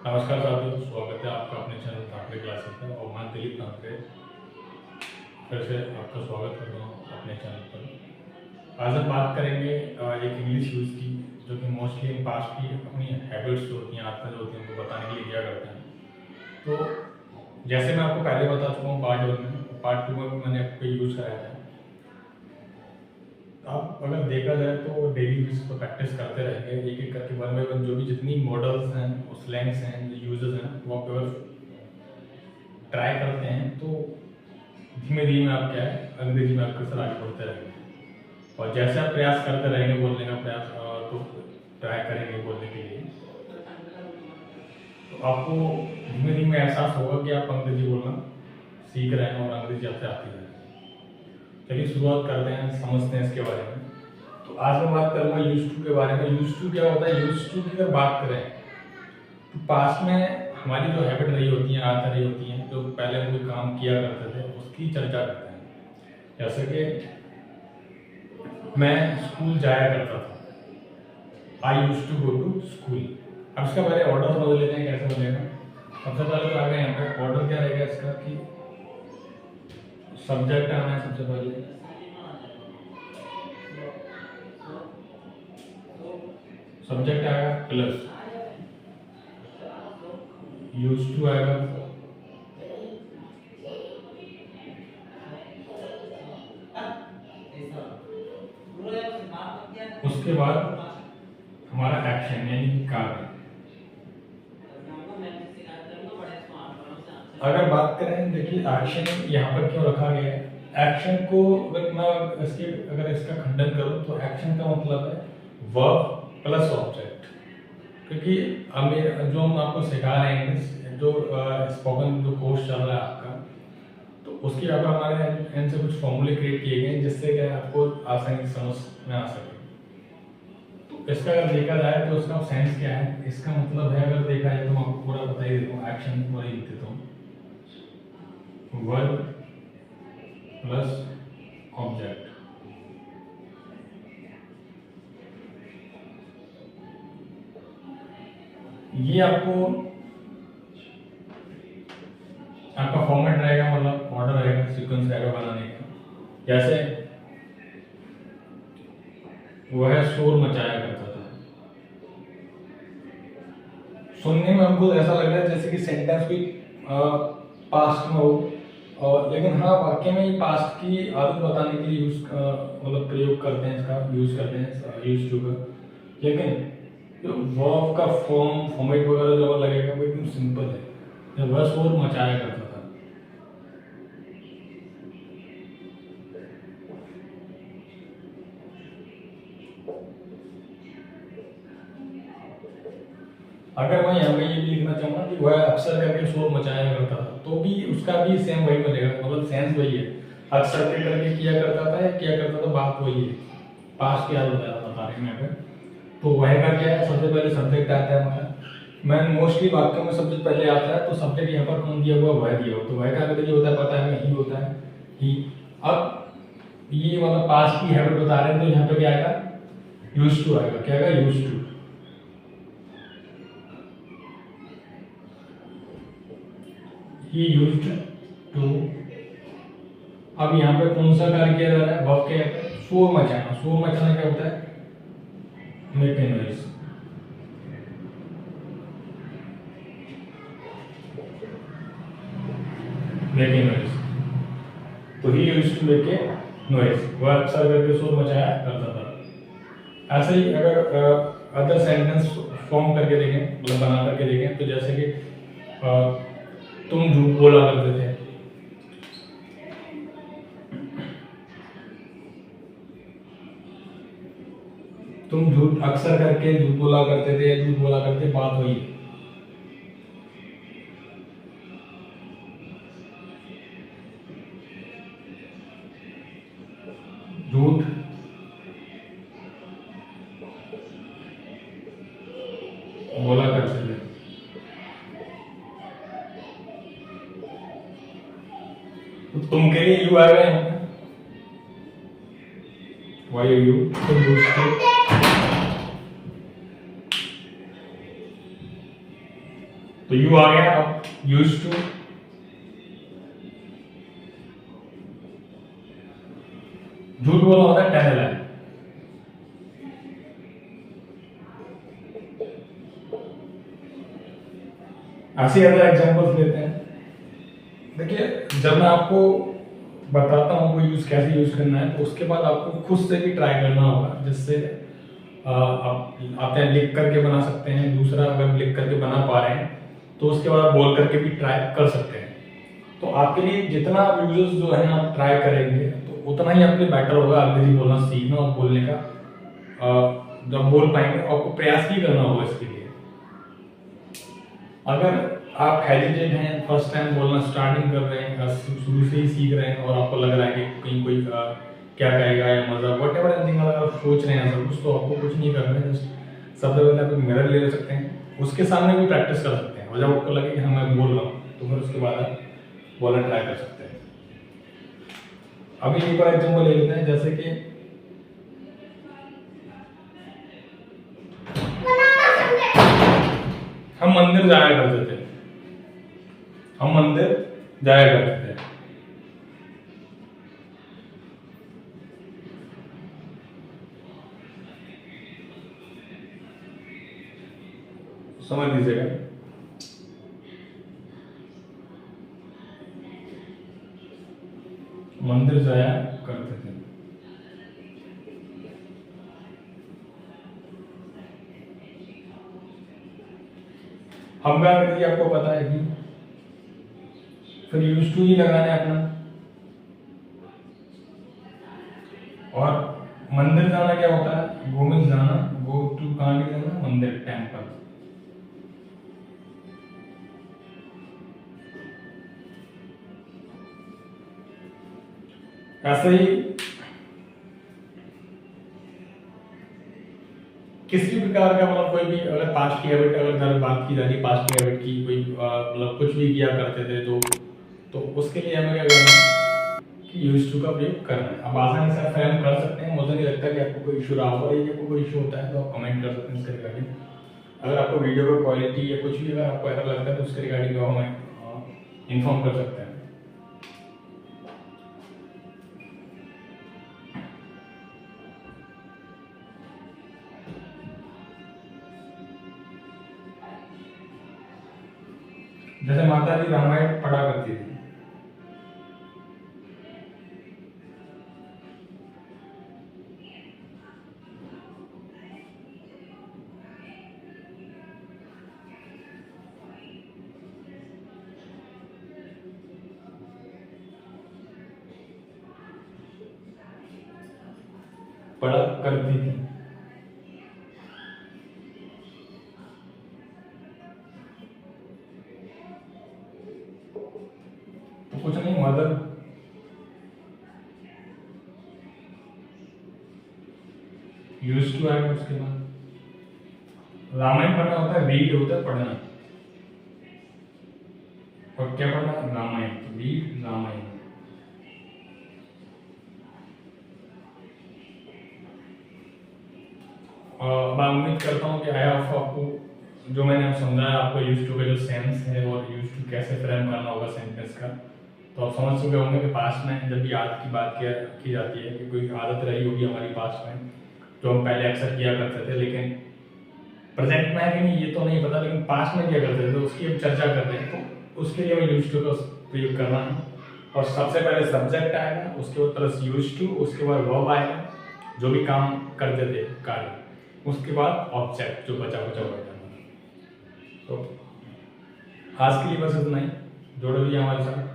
नमस्कार साथियों, स्वागत है आपका अपने चैनल ठाकरे क्लासेस में। और मैं दिलीप ठाकरे फिर से आपका स्वागत कर रहा हूँ अपने चैनल पर। आज हम बात करेंगे एक इंग्लिश यूज़ की, जो कि मोस्टली इन पास्ट की अपनी हैबिट्स जो होती हैं, आदतें जो होती हैं, उनको बताने के लिए किया करते हैं। तो जैसे मैं आपको पहले बता चुका हूँ पार्ट 1 में, पार्ट 2 में भी मैंने आपको यूज़ कराया था। आप अगर देखा जाए तो डेली बेसिस पर प्रैक्टिस करते रहेंगे, एक एक करके वन बाई वन जो भी जितनी मॉडल्स हैं, स्लैंग्स हैं, यूजेस हैं, वो आप अगर ट्राई करते हैं तो धीमे धीमे आप क्या है अंग्रेजी में आपके साथ आगे बढ़ते रहेंगे। और जैसे आप प्रयास करते रहेंगे बोलने का प्रयास तो ट्राई करेंगे बोलने के लिए, तो आपको धीमे धीमे एहसास होगा कि आप अंग्रेजी बोलना सीख रहे हैं और अंग्रेजी आपसे आती है। चलिए शुरुआत करते हैं, समझते हैं इसके बारे में। तो आज मैं बात करूँगा यूज टू के बारे में। यूज टू क्या होता है? यूज टू की अगर बात करें तो पास्ट में हमारी जो हैबिट रही होती हैं, आदतें रही होती हैं, जो पहले हम कोई काम किया करते थे उसकी चर्चा करते हैं। जैसे कि मैं स्कूल जाया करता था, I use to go to school. अब इसका पहले ऑर्डर समझ लेते हैं कैसे बनेगा। सबसे पहले तो आ गए यहाँ पे ऑर्डर क्या रहेगा इसका कि सब्जेक्ट आना है सबसे पहले, सब्जेक्ट आएगा प्लस यूज टू आएगा, उसके बाद हमारा एक्शन यानी कार्य। अगर बात करें, देखिए एक्शन यहाँ पर क्यों रखा गया है। एक्शन को अगर मैं इसका खंडन करूँ तो एक्शन का मतलब है वर्ब प्लस ऑब्जेक्ट। क्योंकि जो हम आपको सिखा रहे हैं इंग्लिश, जो स्पोकन जो कोर्स चल रहा है आपका, तो उसके यहाँ पर हमारे एंड से कुछ फॉर्मूले क्रिएट किए गए हैं जिससे क्या आपको आसानी से समझ में आ सके। तो इसका अगर देखा जाए तो इसका सेंस क्या है, इसका मतलब है अगर देखा जाए तो मैं आपको पूरा बता ही देता हूँ, एक्शन पूरा ही लिख देता हूँ। वर्ब प्लस ऑब्जेक्ट, ये आपका फॉर्मेट रहेगा, मतलब ऑर्डर रहेगा, सीक्वेंस रहेगा बनाने का। जैसे वह शोर मचाया करता था, सुनने में हमको ऐसा लग रहा है जैसे कि सेंटेंस भी पास्ट में हो, और लेकिन हाँ वाक्य में ये पास्ट की आदत बताने के लिए मतलब प्रयोग करते हैं, इसका यूज करते हैं यूज टू का। लेकिन जो वर्ब का फॉर्मेट वगैरह जो लगेगा वो एकदम सिंपल है, जब वह शोर मचाया करता था। अगर मैं यहाँ पे ये भी लिखना चाहूँगा कि वह अक्सर करके शोर मचाया करता था, तो भी उसका भी सेम वही बनेगा, मतलब सेंस वही है। अक्सर के करके किया करता था या किया करता था, बात वही है, पास्ट की आदत बता रहे हैं यहाँ पे। तो वह का क्या है, सबसे पहले सब्जेक्ट आता है हमारा। मैं मोस्टली वाक्यों में सब्जेक्ट पहले आता है, तो सब्जेक्ट यहाँ पर कौन दिया हुआ, वह दिया हुआ, तो वह का अगर ये होता है पता है ही होता है ही। अब ये मतलब पास्ट की हैबिट बता रहे हैं, तो यहाँ पे क्या आएगा, यूज्ड टू आएगा। क्या आएगा, used to. He used to। अब यहाँ पे कौन सा कार्य किया जा रहा है, वर्ब क्या है, शोर मचाना। शोर मचाना क्या होता है, make a noise. Make a noise, तो he used to make a noise, वह अक्सर करके शोर मचाया करता था। ऐसे ही अगर अदर सेंटेंस फॉर्म करके देखें, मतलब बना करके देखें, तो जैसे कि तुम झूठ बोला करते थे, तुम झूठ अक्सर करके झूठ बोला करते थे, झूठ बोला करते, बात हुई। झूठ बोला करते थे। तो तुम के लिए यू आ गए हैं, why are you तो यूज टू। तो यू आ गया, अब यूज्ड टू, झूठ बोलना होता है टेल लाई। ऐसे अदर एग्जांपल्स लेते हैं। देखिए, जब मैं आपको बताता हूँ कोई यूज कैसे यूज करना है, तो उसके बाद आपको खुद से भी ट्राई करना होगा, जिससे आप लिख करके बना सकते हैं। दूसरा, अगर लिख करके बना पा रहे हैं तो उसके बाद आप बोल करके भी ट्राई कर सकते हैं। तो आपके लिए जितना आप यूजर्स जो है आप ट्राई करेंगे तो उतना ही आपके लिए बेटर होगा अंग्रेजी बोलना सीखना और बोलने का। जब बोल पाएंगे आपको प्रयास भी करना होगा इसके लिए। अगर आप हेजिटेट हैं, फर्स्ट टाइम बोलना स्टार्टिंग कर रहे हैं, शुरू से ही सीख रहे हैं और आपको लग रहा है कि कहीं कोई क्या कहेगा या मजा वट एवर एनीथिंग, अगर आप सोच रहे हैं ऐसा कुछ, तो आपको कुछ नहीं करना है। जस्ट सबसे पहले आप मिरर ले सकते हैं, उसके सामने भी प्रैक्टिस कर सकते हैं, और जब आपको लगे कि हाँ मैं बोल रहा हूँ तो फिर उसके बाद आप बोलना ट्राई कर सकते हैं। अभी एक और एग्जाम्पल ले लेते हैं, जैसे कि हम मंदिर जाया करते थे, हम मंदिर जाया करते थे। समझ लीजिएगा, मंदिर जाया करते थे। हम क्या करेंगे, आपको पता है कि फिर यूज टू ही लगाना है अपना। और मंदिर जाना क्या होता है, गो में जाना, गो टू कहाँ के जाना, मंदिर, टेम्पल। ऐसे ही किसी प्रकार का मतलब कोई भी अगर पास्ट की हैबिट, अगर बात की जा रही है पास्ट की हैबिट की, कोई मतलब कुछ भी किया करते थे तो उसके लिए हमें क्या करना है कि यूज टू का प्रयोग करना है। अब आसानी से आप फ्रेम कर सकते हैं, मुझे नहीं लगता कि आपको कोई इशू रहा होगा। यदि आपको कोई इशू होता है तो आप कमेंट कर सकते हैं इसके रिगार्डिंग। अगर आपको वीडियो का क्वालिटी या कुछ भी अगर आपको ऐसा लगता है तो उसके रिगार्डिंग आप हमें इन्फॉर्म कर सकते हैं। जैसे माता जी रामायण पढ़ा करती थी, पढ़ा करती थी। तो कुछ नहीं, मदर यूज टू है। उसके बाद रामायण पढ़ना होता है, रीड होता है पढ़ना। और क्या पढ़ना, रामायण, रीड रामायण। मैं उम्मीद करता हूँ कि आया आपको जो मैंने आप समझाया, आपको यूज टू का जो सेंस है और यूज टू कैसे फ्रेम करना होगा सेंटेंस का, तो आप समझ चुके होंगे कि पास्ट में जब भी आदत की बात की जाती है कि कोई आदत रही होगी हमारी पास्ट में जो हम पहले अक्सर किया करते थे, लेकिन प्रेजेंट में है कि नहीं ये तो नहीं पता, लेकिन पास्ट में किया करते थे तो उसकी हम चर्चा कर रहे हैं। तो उसके लिए हमें यूज टू का प्रयोग करना है। और सबसे पहले सब्जेक्ट आएगा, उसके बाद प्लस यूज टू, उसके बाद वर्ब आएगा जो भी काम करते थे कार्य, उसके बाद ऑब्जेक्ट जो बचा बचा हुआ है। तो आज के लिए बस इतना ही। जोड़ो भी हमारे साथ।